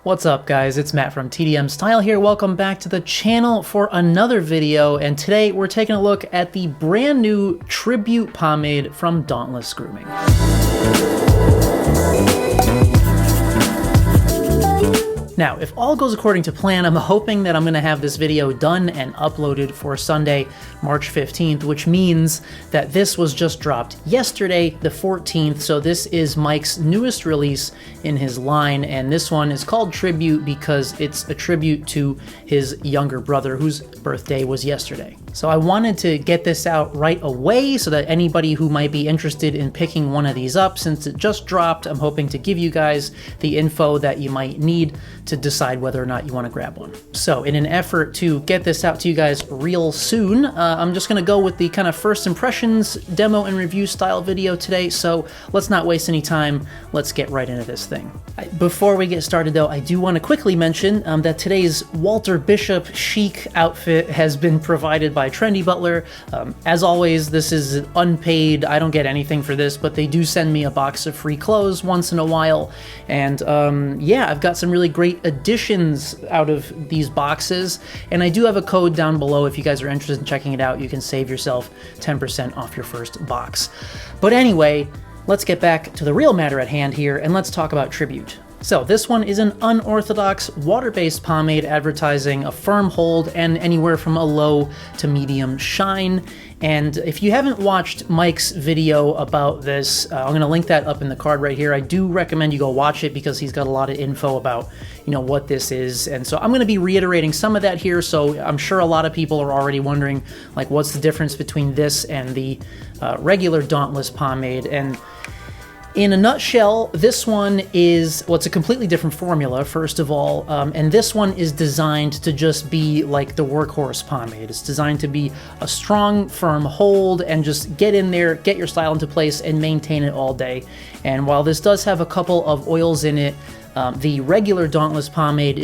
What's up guys, it's Matt from TDM Style here. Welcome back to the channel for another video, and today we're taking a look at the brand new Tribute Pomade from Dauntless Grooming. Now, if all goes according to plan, I'm hoping that I'm going to have this video done and uploaded for Sunday, March 15th, which means that this was just dropped yesterday, the 14th, so this is Mike's newest release in his line, and this one is called Tribute because it's a tribute to his younger brother, whose birthday was yesterday. So I wanted to get this out right away so that anybody who might be interested in picking one of these up, since it just dropped, I'm hoping to give you guys the info that you might need to decide whether or not you want to grab one. So in an effort to get this out to you guys real soon, I'm just going to go with the kind of first impressions demo and review style video today, so let's not waste any time. Let's get right into this thing. Before we get started though, I do want to quickly mention that today's Walter Bishop chic outfit has been provided by Trendy Butler. As always, this is unpaid. I don't get anything for this, but they do send me a box of free clothes once in a while, and yeah, I've got some really great additions out of these boxes, and I do have a code down below if you guys are interested in checking it out. You can save yourself 10% off your first box. But anyway, let's get back to the real matter at hand here, and let's talk about Tribute. So this one is an unorthodox water-based pomade advertising a firm hold and anywhere from a low to medium shine. And if you haven't watched Mike's video about this, I'm going to link that up in the card right here. I do recommend you go watch it because he's got a lot of info about, you know, what this is. And so I'm going to be reiterating some of that here. So I'm sure a lot of people are already wondering, like, what's the difference between this and the regular Dauntless pomade? And in a nutshell, this one is, well, it's a completely different formula, first of all, and this one is designed to just be like the workhorse pomade. It's designed to be a strong, firm hold and just get in there, get your style into place, and maintain it all day. And while this does have a couple of oils in it, the regular Dauntless pomade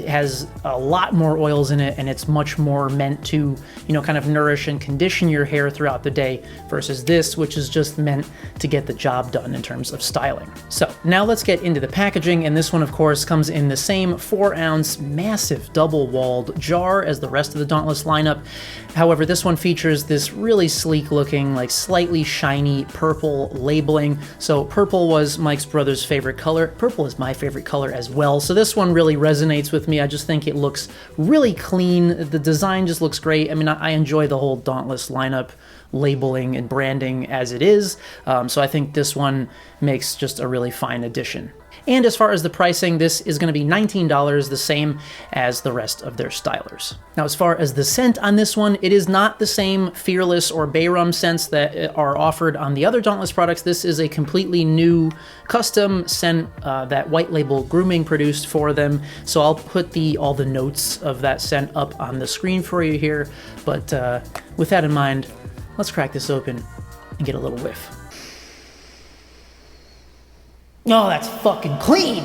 has a lot more oils in it, and it's much more meant to, you know, kind of nourish and condition your hair throughout the day, versus this, which is just meant to get the job done in terms of styling. So now let's get into the packaging, and this one, of course, comes in the same 4-ounce massive double-walled jar as the rest of the Dauntless lineup. However, this one features this really sleek-looking, like slightly shiny purple labeling. So purple was Mike's brother's favorite color. Purple is my favorite color as well, so this one really resonates with me. I just think it looks really clean. The design just looks great. I mean, I enjoy the whole Dauntless lineup labeling and branding as it is, so I think this one makes just a really fine addition. And as far as the pricing, this is going to be $19, the same as the rest of their stylers. Now, as far as the scent on this one, it is not the same Fearless or Bay Rum scents that are offered on the other Dauntless products. This is a completely new custom scent that White Label Grooming produced for them. So I'll put all the notes of that scent up on the screen for you here. But with that in mind, let's crack this open and get a little whiff. Oh, that's fucking clean!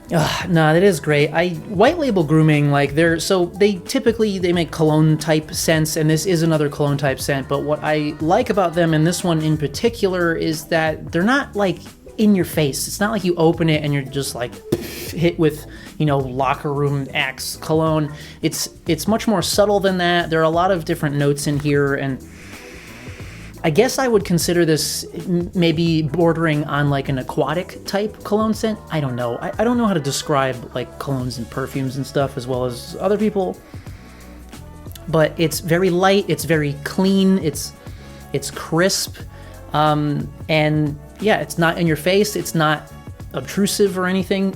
Nah, that is great. White Label Grooming, like, they typically make cologne type scents, and this is another cologne type scent, but what I like about them, and this one in particular, is that they're not like in your face. It's not like you open it and you're just like hit with, you know, locker room Axe cologne. It's much more subtle than that. There are a lot of different notes in here, and I guess I would consider this maybe bordering on like an aquatic type cologne scent. I don't know. I don't know how to describe like colognes and perfumes and stuff as well as other people. But it's very light, it's very clean, it's crisp, and yeah, it's not in your face, it's not obtrusive or anything.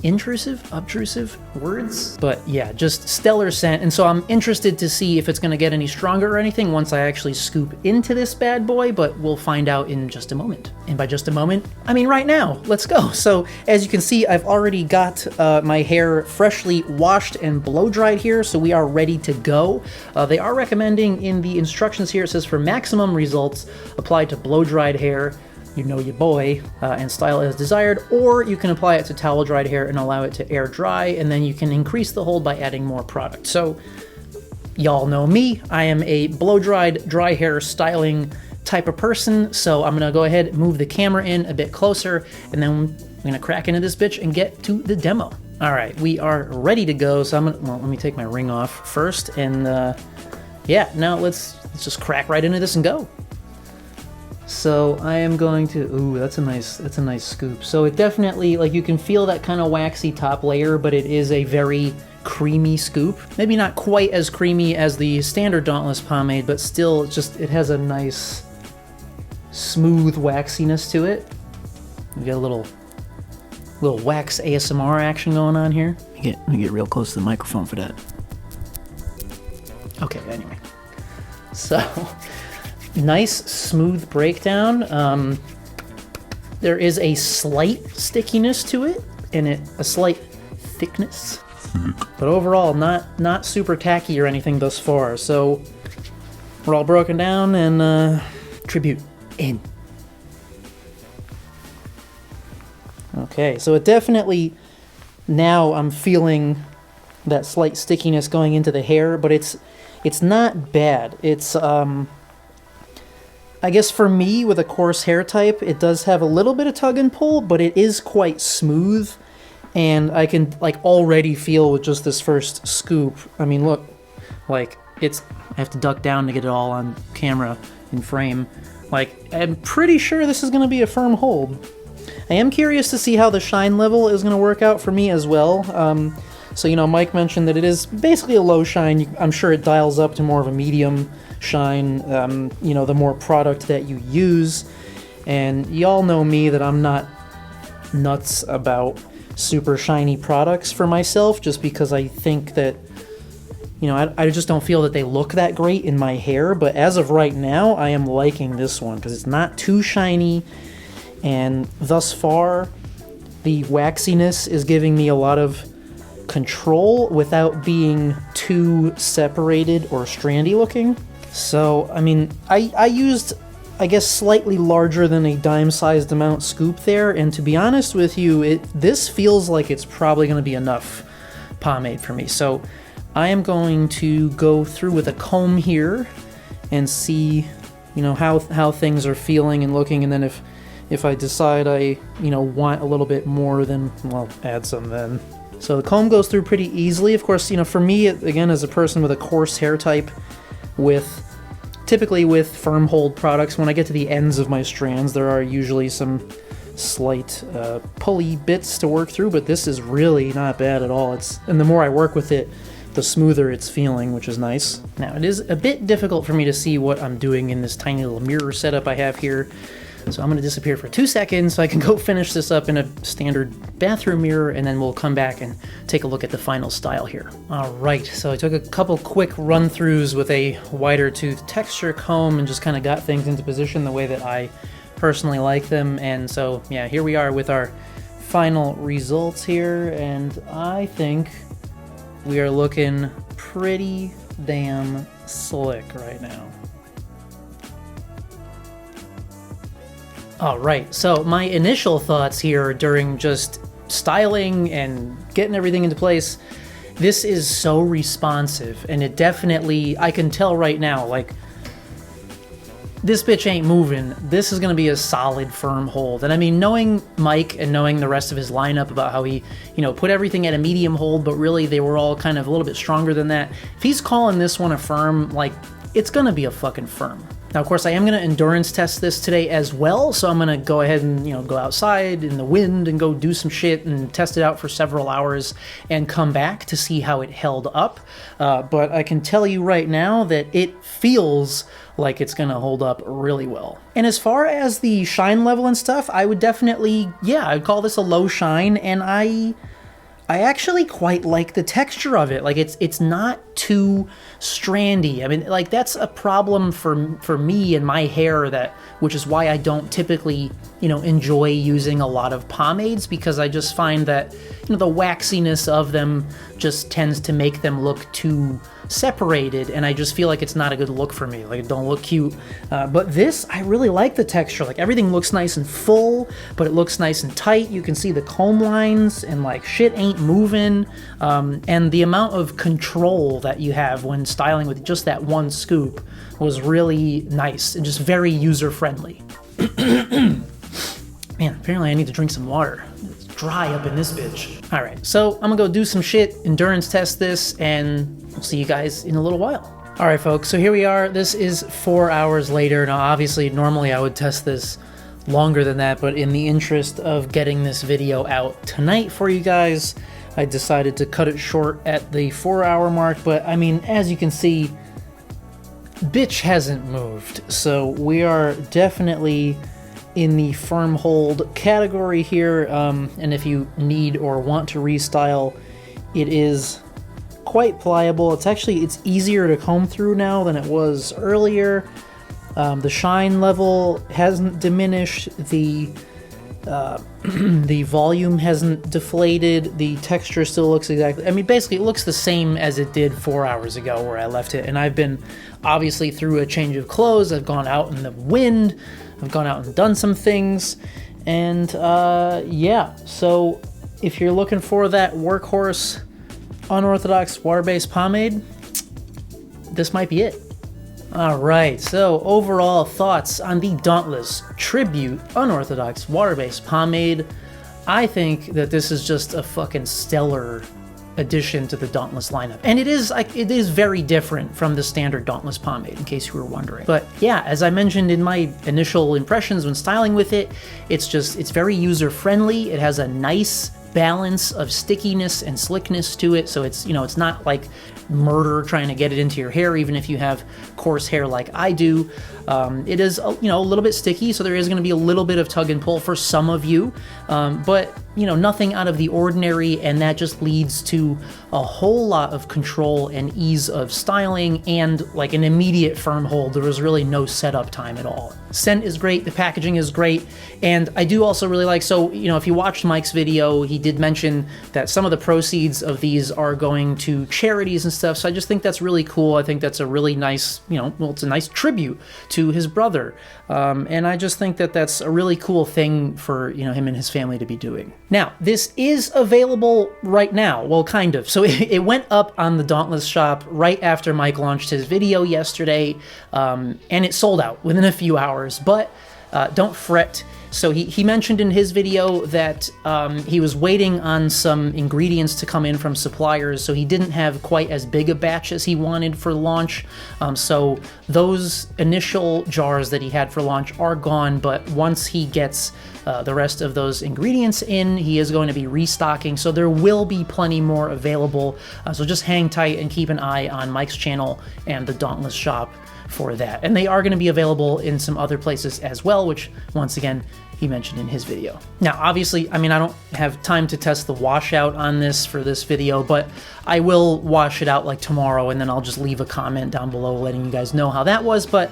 Obtrusive words? But yeah, just stellar scent, and so I'm interested to see if it's going to get any stronger or anything once I actually scoop into this bad boy, but we'll find out in just a moment. And by just a moment, I mean right now. Let's go. So as you can see, I've already got my hair freshly washed and blow dried here, so we are ready to go. They are recommending in the instructions here, it says for maximum results, apply to blow dried hair, you know your boy, and style as desired, or you can apply it to towel dried hair and allow it to air dry, and then you can increase the hold by adding more product. So y'all know me, I am a blow dried dry hair styling type of person, so I'm gonna go ahead and move the camera in a bit closer, and then I'm gonna crack into this bitch and get to the demo. All right, we are ready to go. So well, let me take my ring off first, and yeah, now let's just crack right into this and go. So I am going to, ooh, that's a nice scoop. So it definitely, like, you can feel that kind of waxy top layer, but it is a very creamy scoop. Maybe not quite as creamy as the standard Dauntless pomade, but still, it has a nice smooth waxiness to it. We got a little wax ASMR action going on here. Let me get real close to the microphone for that. Okay, anyway. So, nice smooth breakdown. There is a slight stickiness to it, and a slight thickness. But overall, not super tacky or anything thus far. So, we're all broken down, and Tribute in. Okay, so it definitely, now I'm feeling that slight stickiness going into the hair, but it's not bad. It's, I guess for me, with a coarse hair type, it does have a little bit of tug and pull, but it is quite smooth, and I can, like, already feel with just this first scoop. I mean, look, like, I have to duck down to get it all on camera in frame. Like, I'm pretty sure this is going to be a firm hold. I am curious to see how the shine level is going to work out for me as well. So, you know, Mike mentioned that it is basically a low shine. I'm sure it dials up to more of a medium shine, you know, the more product that you use. And y'all know me that I'm not nuts about super shiny products for myself, just because I think that, you know, I just don't feel that they look that great in my hair. But as of right now, I am liking this one because it's not too shiny. And thus far, the waxiness is giving me a lot of control without being too separated or strandy looking. So, I mean, I used, I guess, slightly larger than a dime-sized amount scoop there, and to be honest with you, this feels like it's probably going to be enough pomade for me. So I am going to go through with a comb here and see, you know, how things are feeling and looking, and then if I decide I, you know, want a little bit more, then, well, add some then. So the comb goes through pretty easily. Of course, you know, for me, again, as a person with a coarse hair type, typically with firm hold products, when I get to the ends of my strands, there are usually some slight pulley bits to work through, but this is really not bad at all. And the more I work with it, the smoother it's feeling, which is nice. Now, it is a bit difficult for me to see what I'm doing in this tiny little mirror setup I have here. So I'm going to disappear for 2 seconds so I can go finish this up in a standard bathroom mirror, and then we'll come back and take a look at the final style here. All right, so I took a couple quick run-throughs with a wider tooth texture comb and just kind of got things into position the way that I personally like them. And so, yeah, here we are with our final results here, and I think we are looking pretty damn slick right now. All right, so my initial thoughts here during just styling and getting everything into place, this is so responsive, and it definitely, I can tell right now, like, this bitch ain't moving. This is going to be a solid, firm hold. And I mean, knowing Mike and knowing the rest of his lineup about how he, you know, put everything at a medium hold, but really they were all kind of a little bit stronger than that. If he's calling this one a firm, like, it's going to be a fucking firm. Now, of course, I am going to endurance test this today as well, so I'm going to go ahead and, you know, go outside in the wind and go do some shit and test it out for several hours and come back to see how it held up. But I can tell you right now that it feels like it's going to hold up really well. And as far as the shine level and stuff, I would definitely, yeah, I'd call this a low shine, and I actually quite like the texture of it. Like, it's not too strandy. I mean, like, that's a problem for me and my hair, which is why I don't typically, you know, enjoy using a lot of pomades, because I just find that, you know, the waxiness of them just tends to make them look too separated, and I just feel like it's not a good look for me. Like, it don't look cute. But this, I really like the texture. Like, everything looks nice and full, but it looks nice and tight. You can see the comb lines, and like, shit ain't moving. And the amount of control that you have when styling with just that one scoop was really nice and just very user friendly. Man, apparently I need to drink some water. It's dry up in this bitch. All right, so I'm gonna go do some shit, endurance test this, and we'll see you guys in a little while. All right, folks, so here we are. This is 4 hours later. Now, obviously, normally I would test this longer than that, but in the interest of getting this video out tonight for you guys, I decided to cut it short at the 4-hour mark. But I mean, as you can see, bitch hasn't moved. So we are definitely in the firm hold category here. And if you need or want to restyle, it is quite pliable. It's easier to comb through now than it was earlier. The shine level hasn't diminished. The volume hasn't deflated. The texture still looks exactly, I mean, basically it looks the same as it did 4 hours ago where I left it. And I've been obviously through a change of clothes. I've gone out in the wind. I've gone out and done some things. And yeah, so if you're looking for that workhorse unorthodox water-based pomade, this might be it. Alright, so overall thoughts on the Dauntless Tribute Unorthodox Water-Based Pomade. I think that this is just a fucking stellar addition to the Dauntless lineup. And it is very different from the standard Dauntless pomade, in case you were wondering. But yeah, as I mentioned in my initial impressions when styling with it, it's very user-friendly. It has a nice balance of stickiness and slickness to it, so it's not like murder trying to get it into your hair, even if you have coarse hair like I do. It is a little bit sticky, so there is going to be a little bit of tug and pull for some of you, but nothing out of the ordinary, and that just leads to a whole lot of control and ease of styling and like an immediate firm hold. There was really no setup time at all. Scent is great, the packaging is great, and I do also really like, so if you watched Mike's video, he did mention that some of the proceeds of these are going to charities and stuff, so I just think that's really cool. I think that's a really nice, it's a nice tribute to his brother, and I just think that that's a really cool thing for him and his family to be doing. Now, this is available right now, well, kind of. So it went up on the Dauntless shop right after Mike launched his video yesterday, and it sold out within a few hours, but don't fret. So he mentioned in his video that he was waiting on some ingredients to come in from suppliers, so he didn't have quite as big a batch as he wanted for launch. So those initial jars that he had for launch are gone, but once he gets the rest of those ingredients in, he is going to be restocking, so there will be plenty more available. So just hang tight and keep an eye on Mike's channel and the Dauntless shop for that. And they are going to be available in some other places as well, which once again he mentioned in his video. Now obviously, I don't have time to test the washout on this for this video, but I will wash it out like tomorrow, and then I'll just leave a comment down below letting you guys know how that was. But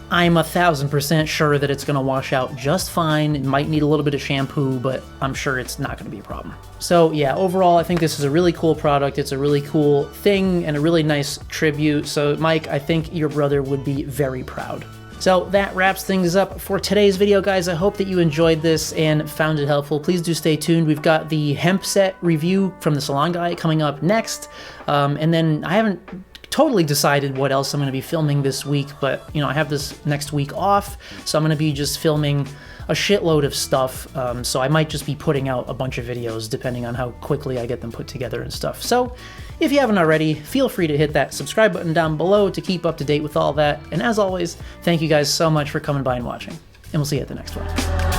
I'm 1000% sure that it's going to wash out just fine. It might need a little bit of shampoo, but I'm sure it's not going to be a problem. So yeah, overall, I think this is a really cool product. It's a really cool thing and a really nice tribute. So Mike, I think your brother would be very proud. So that wraps things up for today's video, guys. I hope that you enjoyed this and found it helpful. Please do stay tuned. We've got the hemp set review from the Salon Guy coming up next. And then I haven't totally decided what else I'm going to be filming this week, but I have this next week off, so I'm going to be just filming a shitload of stuff, so I might just be putting out a bunch of videos depending on how quickly I get them put together and stuff. So if you haven't already, feel free to hit that subscribe button down below to keep up to date with all that, and as always, thank you guys so much for coming by and watching, and we'll see you at the next one.